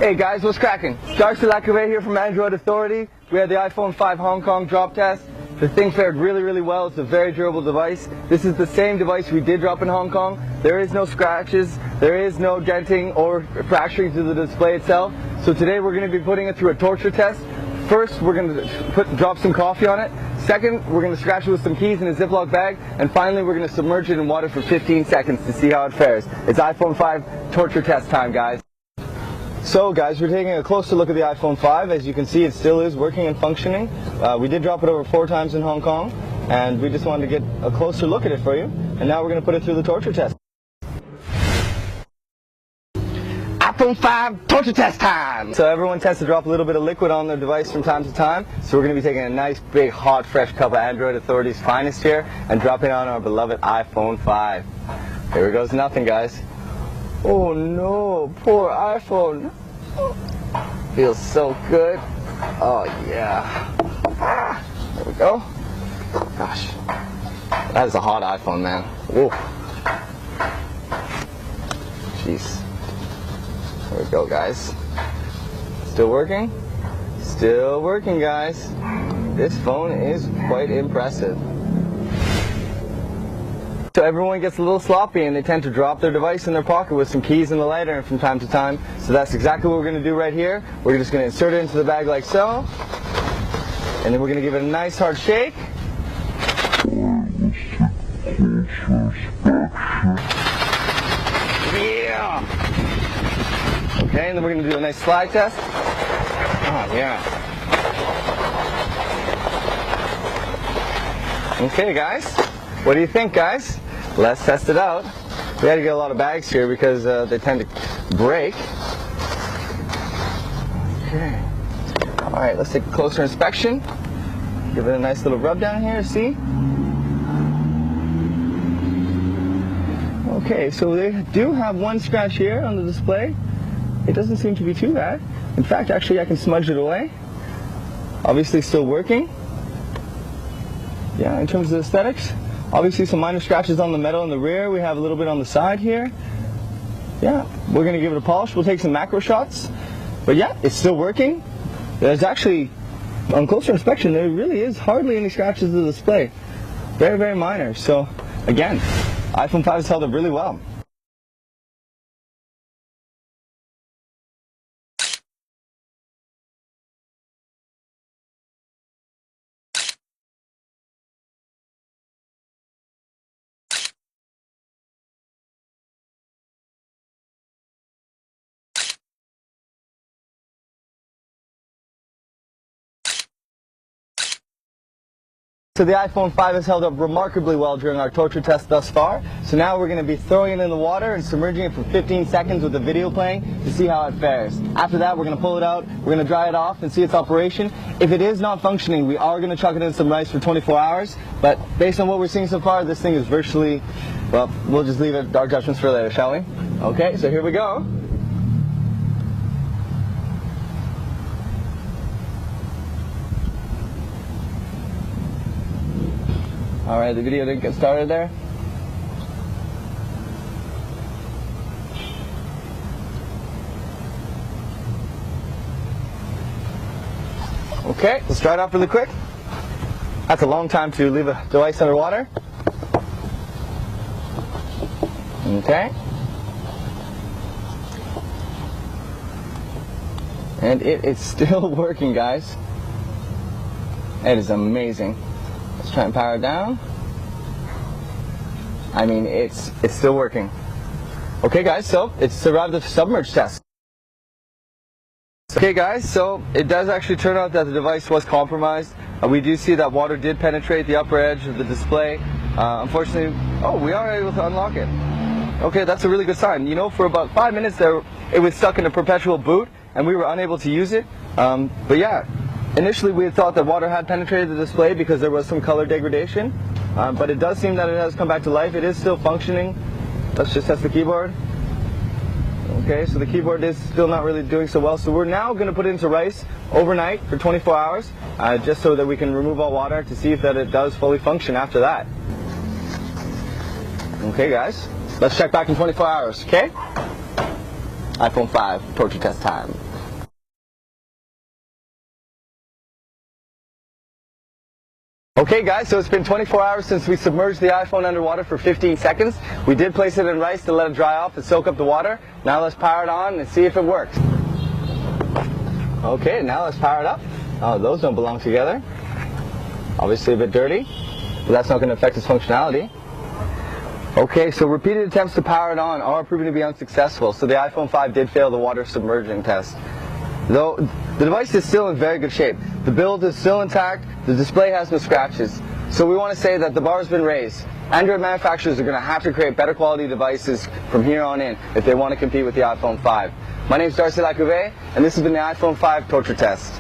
Hey guys, what's cracking? Darcy Lacqueray here from Android Authority. We had the iPhone5 Hong Kong drop test. The thing fared really well. It's a very durable device. This is the same device we did drop in Hong Kong. There is no scratches, there is no denting or fracturing to the display itself. So today we're going to be putting it through a torture test. First, we're going to drop some coffee on it. Second, we're going to scratch it with some keys in a Ziploc bag. And finally, we're going to submerge it in water for 15 seconds to see how it fares. It's iPhone 5 torture test time, guys. So guys, we're taking a closer look at the iPhone 5. As you can see, it still is working and functioning. We did drop it over 4 times in Hong Kong, and we just wanted to get a closer look at it for you. And now we're going to put it through the torture test. iPhone 5 torture test time! So everyone tends to drop a little bit of liquid on their device from time to time. So we're going to be taking a nice, big, hot, fresh cup of Android Authority's finest here and dropping it on our beloved iPhone 5. Here goes nothing, guys. Oh no, poor iPhone. Feels so good. Oh yeah. There we go. Gosh, that is a hot iPhone, man. Whoa. Jeez. There we go, guys. Still working? Still working, guys. This phone is quite impressive. So everyone gets a little sloppy and they tend to drop their device in their pocket with some keys and the lighter from time to time. So that's exactly what we're going to do right here. We're just going to insert it into the bag like so. And then we're going to give it a nice hard shake. Yeah! Okay, and then we're going to do a nice slide test. Oh, yeah. Okay, guys. What do you think, guys? Let's test it out. We had to get a lot of bags here because they tend to break. Okay. Alright, let's take a closer inspection. Give it a nice little rub down here, see? Okay, so they do have one scratch here on the display. It doesn't seem to be too bad. In fact, actually I can smudge it away. Obviously still working. Yeah, in terms of aesthetics. Obviously some minor scratches on the metal in the rear. We have a little bit on the side here. Yeah, we're going to give it a polish. We'll take some macro shots. But yeah, it's still working. There's actually, on closer inspection, there really is hardly any scratches to the display. Very minor. So again, iPhone 5 has held up really well. So the iPhone 5 has held up remarkably well during our torture test thus far. So now we're going to be throwing it in the water and submerging it for 15 seconds with the video playing to see how it fares. After that, we're going to pull it out, we're going to dry it off and see its operation. If it is not functioning, we are going to chuck it in some rice for 24 hours. But based on what we're seeing so far, this thing is virtually, well, we'll just leave it our judgments for later, shall we? Okay, so here we go. Alright, the video didn't get started there. Okay, let's dry it off really quick. That's a long time to leave a device underwater. Okay. And it is still working, guys. It is amazing. Let's try and power it down. I mean, it's still working. Okay guys, so it's survived the submerge test. Okay guys, so it does actually turn out that the device was compromised. We do see that water did penetrate the upper edge of the display. Unfortunately, oh, we are able to unlock it. Okay, that's a really good sign. You know, for about 5 minutes there, it was stuck in a perpetual boot and we were unable to use it. But yeah. Initially we had thought that water had penetrated the display because there was some color degradation, but it does seem that it has come back to life. It is still functioning. Let's just test the keyboard. Okay, so the keyboard is still not really doing so well, so we're now going to put it into rice overnight for 24 hours, just so that we can remove all water to see if that it does fully function after that. Okay guys, let's check back in 24 hours, okay? iPhone 5 torture test time. Okay guys, so it's been 24 hours since we submerged the iPhone underwater for 15 seconds. We did place it in rice to let it dry off and soak up the water. Now let's power it on and see if it works. Okay, now let's power it up. Oh, those don't belong together. Obviously a bit dirty, but that's not going to affect its functionality. Okay, so repeated attempts to power it on are proving to be unsuccessful, so the iPhone 5 did fail the water submerging test. Though the device is still in very good shape. The build is still intact, the display has no scratches. So we want to say that the bar has been raised. Android manufacturers are going to have to create better quality devices from here on in if they want to compete with the iPhone 5. My name is Darcy Lacouvé, and this has been the iPhone 5 torture test.